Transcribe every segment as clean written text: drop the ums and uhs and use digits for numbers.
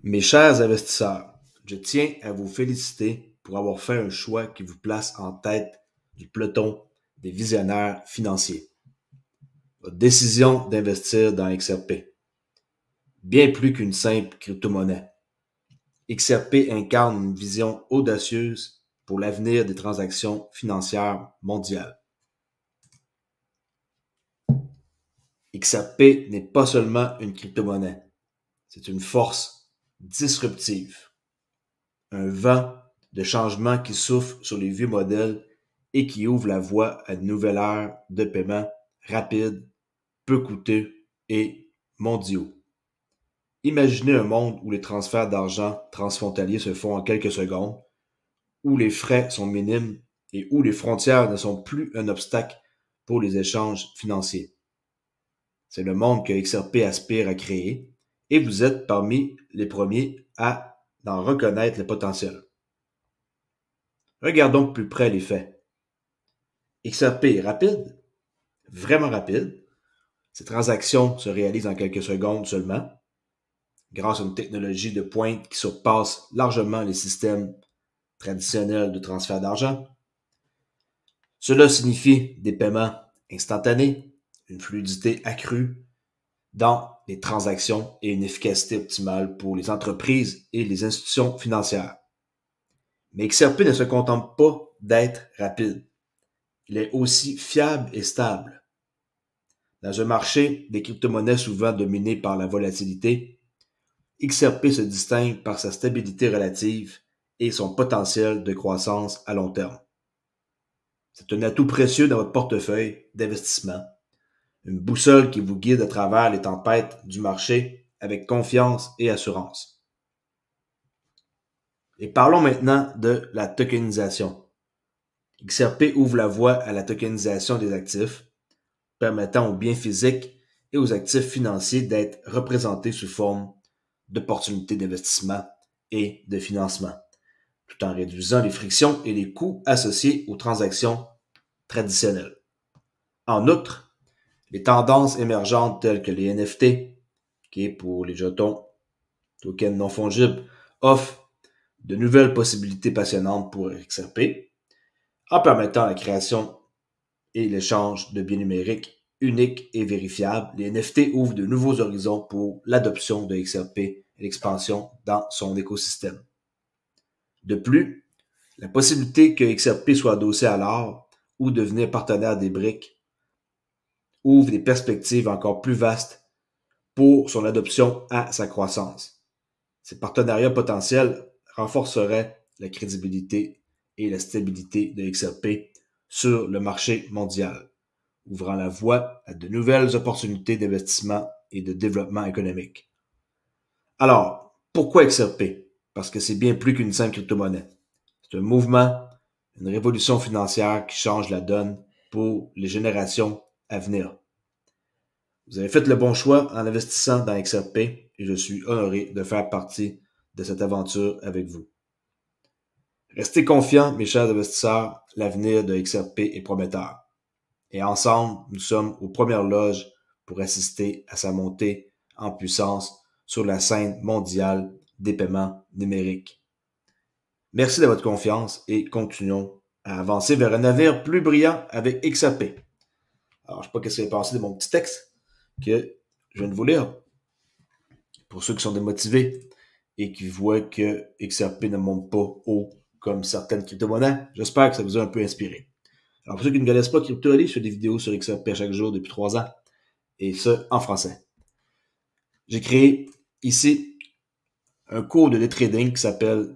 Mes chers investisseurs, je tiens à vous féliciter pour avoir fait un choix qui vous place en tête du peloton des visionnaires financiers. Votre décision d'investir dans XRP, bien plus qu'une simple crypto-monnaie. XRP incarne une vision audacieuse pour l'avenir des transactions financières mondiales. XRP n'est pas seulement une crypto-monnaie, c'est une force disruptive, un vent de changement qui souffle sur les vieux modèles et qui ouvre la voie à une nouvelle ère de paiement rapide, peu coûteux et mondiaux. Imaginez un monde où les transferts d'argent transfrontaliers se font en quelques secondes, où les frais sont minimes et où les frontières ne sont plus un obstacle pour les échanges financiers. C'est le monde que XRP aspire à créer et vous êtes parmi les premiers à en reconnaître le potentiel. Regardons de plus près les faits. XRP est rapide, vraiment rapide. Ces transactions se réalisent en quelques secondes seulement, grâce à une technologie de pointe qui surpasse largement les systèmes traditionnels de transfert d'argent. Cela signifie des paiements instantanés, une fluidité accrue dans les transactions et une efficacité optimale pour les entreprises et les institutions financières. Mais XRP ne se contente pas d'être rapide. Il est aussi fiable et stable. Dans un marché des crypto-monnaies souvent dominé par la volatilité, XRP se distingue par sa stabilité relative et son potentiel de croissance à long terme. C'est un atout précieux dans votre portefeuille d'investissement, une boussole qui vous guide à travers les tempêtes du marché avec confiance et assurance. Et parlons maintenant de la tokenisation. XRP ouvre la voie à la tokenisation des actifs, permettant aux biens physiques et aux actifs financiers d'être représentés sous forme d'opportunités d'investissement et de financement, tout en réduisant les frictions et les coûts associés aux transactions traditionnelles. En outre, les tendances émergentes telles que les NFT, qui est pour les jetons, tokens non fongibles, offrent de nouvelles possibilités passionnantes pour XRP, en permettant la création et l'échange de biens numériques uniques et vérifiables. Les NFT ouvrent de nouveaux horizons pour l'adoption de XRP et l'expansion dans son écosystème. De plus, la possibilité que XRP soit adossé à l'or ou devenir partenaire des briques ouvre des perspectives encore plus vastes pour son adoption à sa croissance. Ces partenariats potentiels renforceraient la crédibilité et la stabilité de XRP sur le marché mondial, ouvrant la voie à de nouvelles opportunités d'investissement et de développement économique. Alors, pourquoi XRP? Parce que c'est bien plus qu'une simple crypto-monnaie. C'est un mouvement, une révolution financière qui change la donne pour les générations à venir. Vous avez fait le bon choix en investissant dans XRP et je suis honoré de faire partie de cette aventure avec vous. Restez confiants, mes chers investisseurs, l'avenir de XRP est prometteur. Et ensemble, nous sommes aux premières loges pour assister à sa montée en puissance sur la scène mondiale des paiements numériques. Merci de votre confiance et continuons à avancer vers un navire plus brillant avec XRP. Alors, je ne sais pas ce qui s'est passé de mon petit texte que je viens de vous lire. Pour ceux qui sont démotivés et qui voient que XRP ne monte pas haut comme certaines crypto-monnaies, j'espère que ça vous a un peu inspiré. Alors, pour ceux qui ne connaissent pas CryptoAli, je fais des vidéos sur XRP à chaque jour depuis 3 ans, et ça en français. J'ai créé ici un cours de day trading qui s'appelle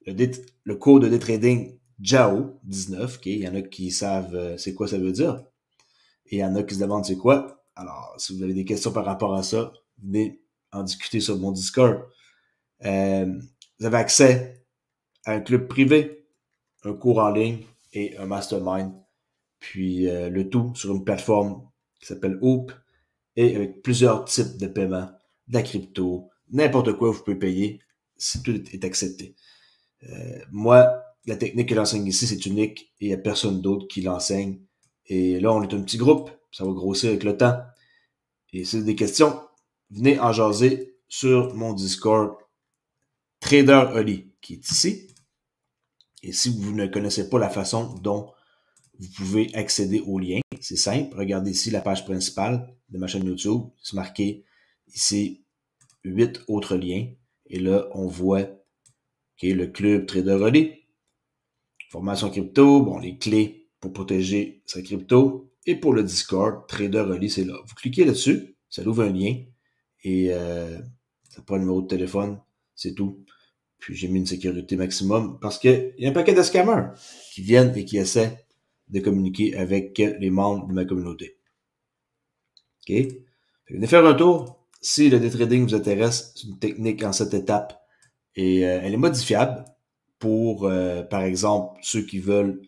le cours de day trading JAO 19. Okay? Il y en a qui savent c'est quoi ça veut dire, et il y en a qui se demandent c'est quoi. Alors, si vous avez des questions par rapport à ça, venez en discuter sur mon Discord. Vous avez accès à un club privé, un cours en ligne et un mastermind. Puis le tout sur une plateforme qui s'appelle Hoop et avec plusieurs types de paiements, de la crypto, n'importe quoi vous pouvez payer si tout est accepté. Moi, la technique que j'enseigne ici, c'est unique et il n'y a personne d'autre qui l'enseigne. Et là, on est un petit groupe, ça va grossir avec le temps. Et si vous avez des questions, venez en jaser sur mon Discord Trader Oli qui est ici. Et si vous ne connaissez pas la façon dont vous pouvez accéder au lien, c'est simple. Regardez ici la page principale de ma chaîne YouTube. C'est marqué ici 8 autres liens. Et là, on voit le club Trader Oli. Formation crypto, bon, les clés pour protéger sa crypto. Et pour le Discord, Trader Oli, c'est là. Vous cliquez là-dessus, ça ouvre un lien. Et ça prend le numéro de téléphone, c'est tout. Puis j'ai mis une sécurité maximum parce qu'il y a un paquet de scammers qui viennent et qui essaient de communiquer avec les membres de ma communauté. OK? Venez faire un tour. Si le day trading vous intéresse, c'est une technique en 7 étapes et elle est modifiable pour, par exemple, ceux qui veulent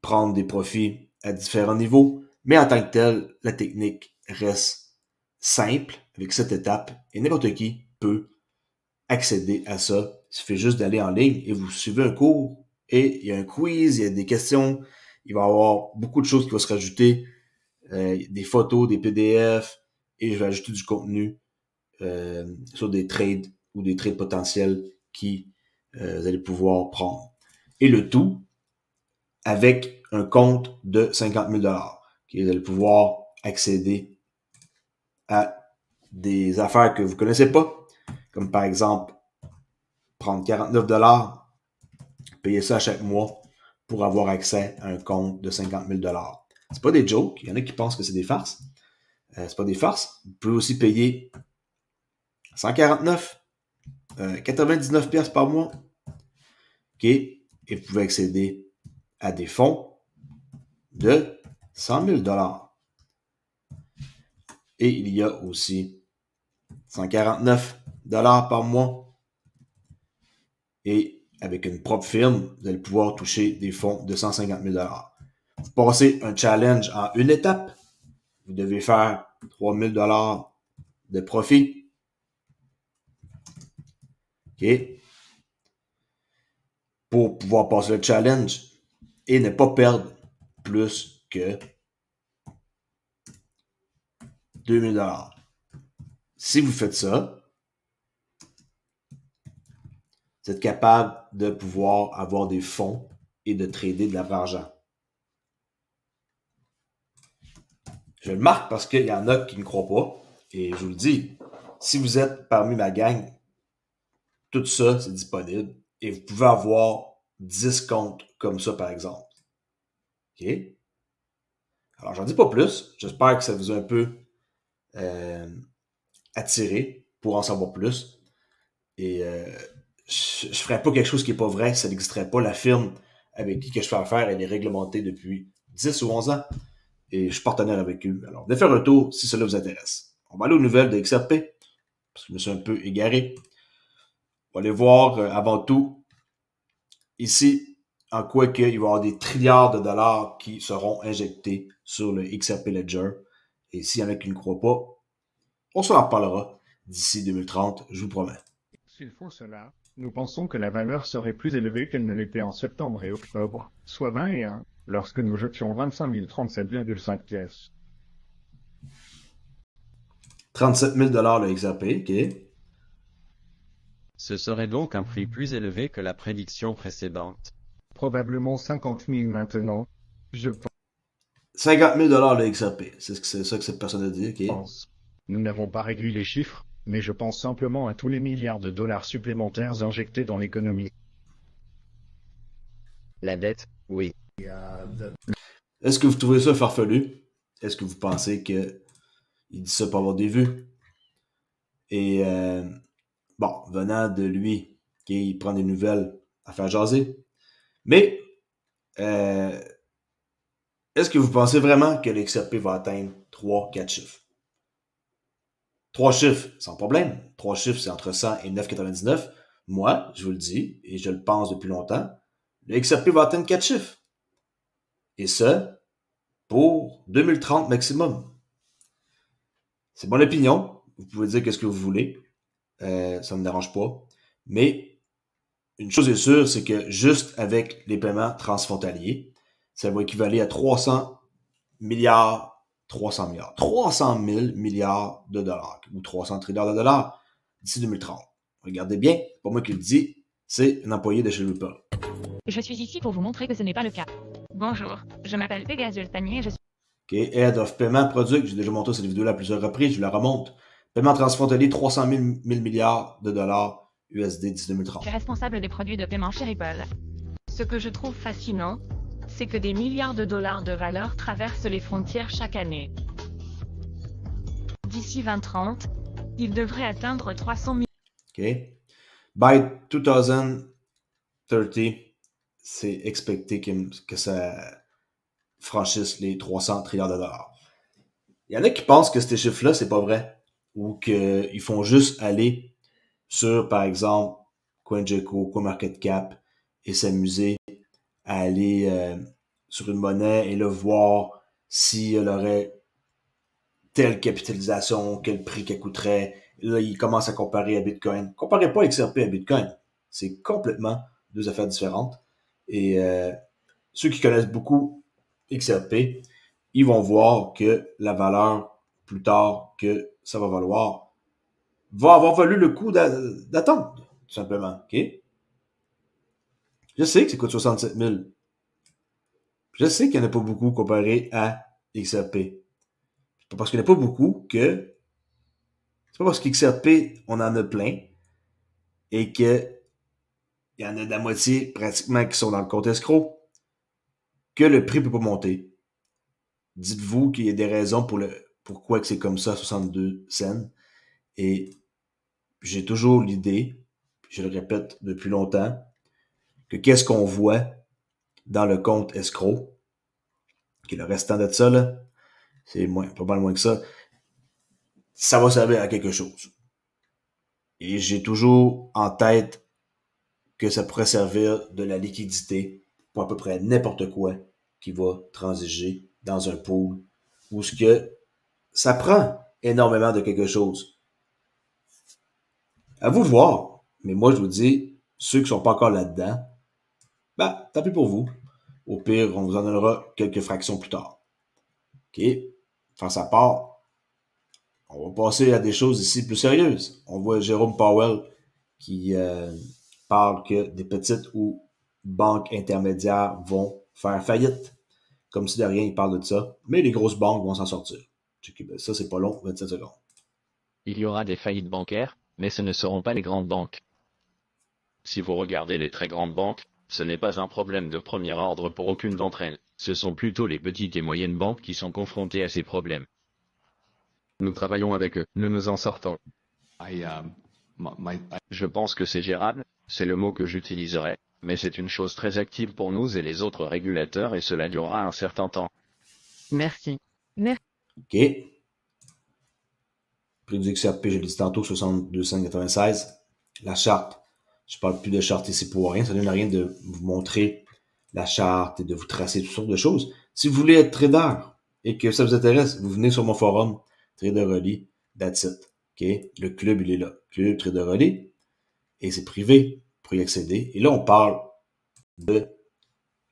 prendre des profits à différents niveaux. Mais en tant que tel, la technique reste simple avec 7 étapes et n'importe qui peut accéder à ça. Il suffit juste d'aller en ligne et vous suivez un cours et il y a un quiz, il y a des questions, il va y avoir beaucoup de choses qui vont se rajouter, des photos, des PDF et je vais ajouter du contenu sur des trades ou des trades potentiels qui vous allez pouvoir prendre. Et le tout avec un compte de 50 000 $. Vous allez pouvoir accéder à des affaires que vous connaissez pas, comme par exemple prendre 49 $, payer ça à chaque mois pour avoir accès à un compte de 50 000 $. C'est pas des jokes, il y en a qui pensent que c'est des farces. C'est pas des farces. Vous pouvez aussi payer 149, 99 pièces par mois. OK? Et vous pouvez accéder à des fonds de 100 000 $. Et il y a aussi 149 $ par mois. Et avec une propre firme, vous allez pouvoir toucher des fonds de 150 000 $. Vous passez un challenge en une étape. Vous devez faire 3 000 $ de profit. OK? Pour pouvoir passer le challenge et ne pas perdre plus que 2 000 $. Si vous faites ça, vous êtes capable de pouvoir avoir des fonds et de trader de l'argent. Je le marque parce qu'il y en a qui ne croient pas. Et je vous le dis, si vous êtes parmi ma gang, tout ça, c'est disponible. Et vous pouvez avoir 10 comptes comme ça, par exemple. OK? Alors, j'en dis pas plus. J'espère que ça vous a un peu attiré pour en savoir plus. Et je ne ferais pas quelque chose qui n'est pas vrai, ça n'existerait pas. La firme avec qui que je fais affaire, elle est réglementée depuis 10 ou 11 ans. Et je suis partenaire avec eux. Alors, venez faire un tour si cela vous intéresse. On va aller aux nouvelles de XRP, parce que je me suis un peu égaré. On va aller voir avant tout ici en quoi qu'il va y avoir des trilliards de dollars qui seront injectés sur le XRP Ledger. Et s'il y en a qui ne croient pas, on s'en reparlera d'ici 2030, je vous promets. S'il faut cela, nous pensons que la valeur serait plus élevée qu'elle ne l'était en septembre et octobre, soit 21, lorsque nous jetions 25 037,5 pièces. 37 000 $ le XRP, OK. Ce serait donc un prix plus élevé que la prédiction précédente. Probablement 50 000 maintenant. Je 50 000 $ le XRP, c'est ça que cette personne a dit, OK. pense. Nous n'avons pas réduit les chiffres, mais je pense simplement à tous les milliards de dollars supplémentaires injectés dans l'économie. La dette, oui. Est-ce que vous trouvez ça farfelu? Est-ce que vous pensez qu'il dit ça pour avoir des vues? Et bon, venant de lui, okay, il prend des nouvelles à faire jaser. Mais est-ce que vous pensez vraiment que l'XRP va atteindre 3-4 chiffres? 3 chiffres, sans problème. 3 chiffres, c'est entre 100 et 9,99. Moi, je vous le dis, et je le pense depuis longtemps, le XRP va atteindre 4 chiffres. Et ça, pour 2030 maximum. C'est mon opinion. Vous pouvez dire ce que vous voulez. Ça ne me dérange pas. Mais une chose est sûre, c'est que juste avec les paiements transfrontaliers, ça va équivaler à 300 000 milliards de dollars ou 300 trilliards de dollars d'ici 2030. Regardez bien, c'est pas moi qui le dis, c'est un employé de chez Ripple. Je suis ici pour vous montrer que ce n'est pas le cas. Bonjour, je m'appelle Pegasus Panier et je suis... OK, Head of Payment Product, j'ai déjà montré cette vidéo-là à plusieurs reprises, je la remonte. Paiement transfrontalier, 300 000 milliards de dollars USD d'ici 2030. responsable des produits de paiement chez Ripple. Ce que je trouve fascinant, c'est que des milliards de dollars de valeur traversent les frontières chaque année. D'ici 2030, il devrait atteindre 300 000. OK. By 2030, c'est expecté que ça franchisse les 300 trilliards de dollars. Il y en a qui pensent que ces chiffres-là, c'est pas vrai. Ou qu'ils font juste aller sur, par exemple, CoinGecko, CoinMarketCap et s'amuser à aller sur une monnaie et là voir si elle aurait telle capitalisation, quel prix qu'elle coûterait. Et là, ils commencent à comparer à Bitcoin. Comparez pas XRP à Bitcoin. C'est complètement deux affaires différentes. Et ceux qui connaissent beaucoup XRP, ils vont voir que la valeur, plus tard que ça va valoir, va avoir valu le coup d'attendre, tout simplement. OK? Je sais que ça coûte 67 000. Je sais qu'il n'y en a pas beaucoup comparé à XRP. C'est pas parce qu'il n'y en a pas beaucoup que... C'est pas parce qu'XRP, on en a plein et que il y en a de la moitié pratiquement qui sont dans le compte escroc que le prix ne peut pas monter. Dites-vous qu'il y a des raisons pourquoi que c'est comme ça à 62 cents. Et j'ai toujours l'idée, je le répète depuis longtemps, que qu'est-ce qu'on voit dans le compte escroc, qui est le restant de ça, là, c'est pas mal moins que ça va servir à quelque chose. Et j'ai toujours en tête que ça pourrait servir de la liquidité pour à peu près n'importe quoi qui va transiger dans un pool où ce que ça prend énormément de quelque chose. À vous de voir, mais moi je vous dis, ceux qui sont pas encore là-dedans, ben, tant pis pour vous. Au pire, on vous en donnera quelques fractions plus tard. OK? Face à part, on va passer à des choses ici plus sérieuses. On voit Jérôme Powell qui parle que des petites ou banques intermédiaires vont faire faillite. Comme si de rien, il parle de ça. Mais les grosses banques vont s'en sortir. Ça, c'est pas long, 27 secondes. Il y aura des faillites bancaires, mais ce ne seront pas les grandes banques. Si vous regardez les très grandes banques, ce n'est pas un problème de premier ordre pour aucune d'entre elles. Ce sont plutôt les petites et moyennes banques qui sont confrontées à ces problèmes. Nous travaillons avec eux, nous nous en sortons. Je pense que c'est gérable, c'est le mot que j'utiliserai, mais c'est une chose très active pour nous et les autres régulateurs et cela durera un certain temps. Merci. OK. Prix du XRP, je l'ai dit tantôt, 62,96. La charte, je parle plus de charte ici pour rien, ça ne donne rien de vous montrer la charte et de vous tracer toutes sortes de choses. Si vous voulez être trader et que ça vous intéresse, vous venez sur mon forum, Traderly, that's it. OK? Le club, il est là. Club Traderly. Et c'est privé pour y accéder. Et là, on parle de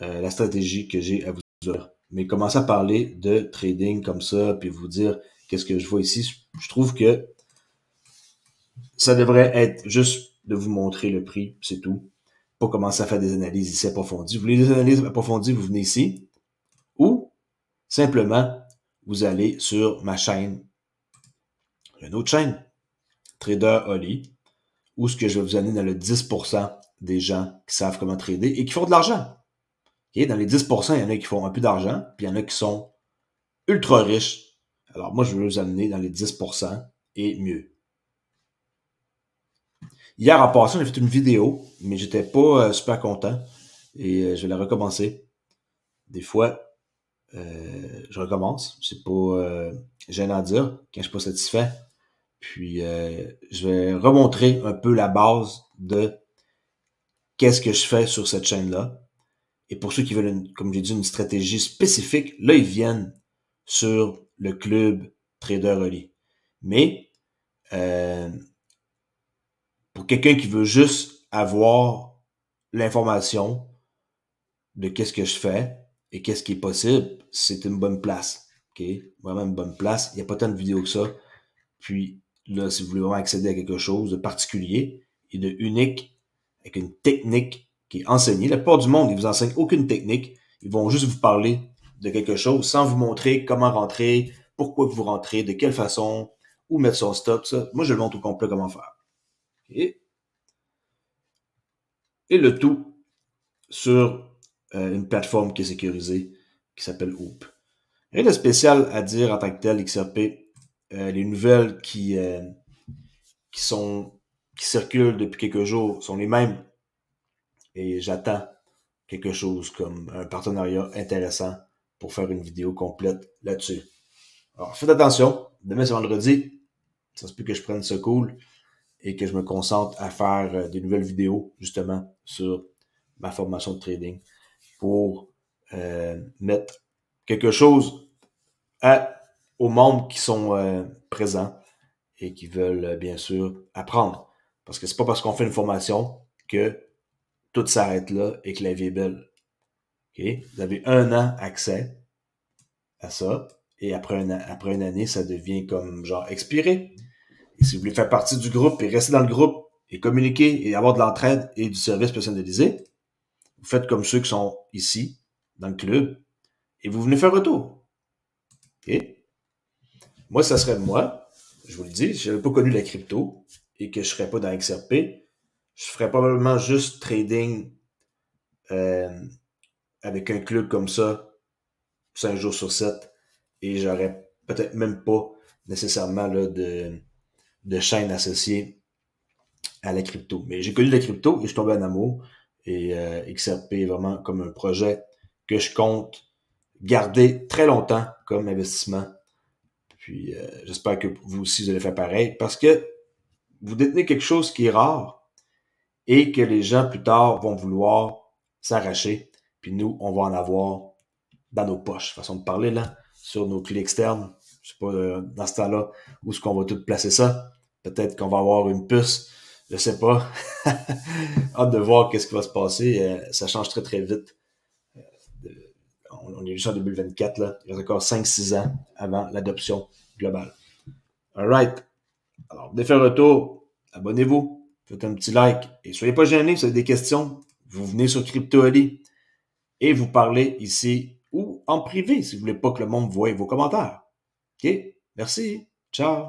la stratégie que j'ai à vous offrir. Mais commencer à parler de trading comme ça, puis vous dire qu'est-ce que je vois ici, je trouve que ça devrait être juste de vous montrer le prix, c'est tout. Pas commencer à faire des analyses ici approfondies. Vous voulez des analyses approfondies, vous venez ici. Ou simplement, vous allez sur ma chaîne. Une autre chaîne, Traderly, où ce que je vais vous amener dans le 10% des gens qui savent comment trader et qui font de l'argent. Okay? Dans les 10%, il y en a qui font un peu d'argent, puis il y en a qui sont ultra riches. Alors moi, je vais vous amener dans les 10% et mieux. Hier, en passant, j'ai fait une vidéo, mais j'étais pas super content et je vais la recommencer. Des fois, je recommence. C'est pas gênant à dire quand je suis pas satisfait. Puis, je vais remontrer un peu la base de qu'est-ce que je fais sur cette chaîne-là. Et pour ceux qui veulent, comme j'ai dit, une stratégie spécifique, là, ils viennent sur le club Traderly. Mais, pour quelqu'un qui veut juste avoir l'information de qu'est-ce que je fais et qu'est-ce qui est possible, c'est une bonne place. OK? Vraiment une bonne place. Il n'y a pas tant de vidéos que ça. Puis, là, si vous voulez vraiment accéder à quelque chose de particulier, et de unique avec une technique qui est enseignée. La plupart du monde, ils vous enseignent aucune technique. Ils vont juste vous parler de quelque chose sans vous montrer comment rentrer, pourquoi vous rentrez, de quelle façon, où mettre son stop, ça. Moi, je le montre au complet comment faire. Okay? Et le tout sur une plateforme qui est sécurisée, qui s'appelle Hoop. Rien de spécial à dire en tant que tel, XRP. Les nouvelles qui circulent depuis quelques jours sont les mêmes. Et j'attends quelque chose comme un partenariat intéressant pour faire une vidéo complète là-dessus. Alors, faites attention. Demain, c'est vendredi. Ça se peut que je prenne ce cool et que je me concentre à faire des nouvelles vidéos, justement, sur ma formation de trading pour mettre quelque chose aux membres qui sont présents et qui veulent, bien sûr, apprendre. Parce que c'est pas parce qu'on fait une formation que tout s'arrête là et que la vie est belle. Okay? Vous avez 1 an accès à ça et après une année, ça devient comme genre expiré. Et si vous voulez faire partie du groupe et rester dans le groupe et communiquer et avoir de l'entraide et du service personnalisé, vous faites comme ceux qui sont ici, dans le club, et vous venez faire retour. Okay? Moi, ça serait moi, je vous le dis, si je n'avais pas connu la crypto et que je ne serais pas dans XRP, je ferais probablement juste trading avec un club comme ça, 5 jours sur 7, et j'aurais peut-être même pas nécessairement là, de chaîne associée à la crypto. Mais j'ai connu la crypto et je suis tombé en amour. Et XRP est vraiment comme un projet que je compte garder très longtemps comme investissement. Puis j'espère que vous aussi vous allez faire pareil parce que vous détenez quelque chose qui est rare et que les gens plus tard vont vouloir s'arracher. Puis nous, on va en avoir dans nos poches. Façon de parler là, sur nos clés externes. Je sais pas dans ce temps-là où est-ce qu'on va tout placer ça. Peut-être qu'on va avoir une puce. Je sais pas. Hâte de voir qu'est-ce qui va se passer. Ça change très très vite. On est juste en 2024 là. Il y a encore 5-6 ans avant l'adoption globale. Alright. Alors, défait retour. Abonnez-vous. Faites un petit like. Et soyez pas gênés si vous avez des questions. Vous venez sur CryptoAli et vous parlez ici ou en privé si vous voulez pas que le monde voie vos commentaires. OK? Merci. Ciao.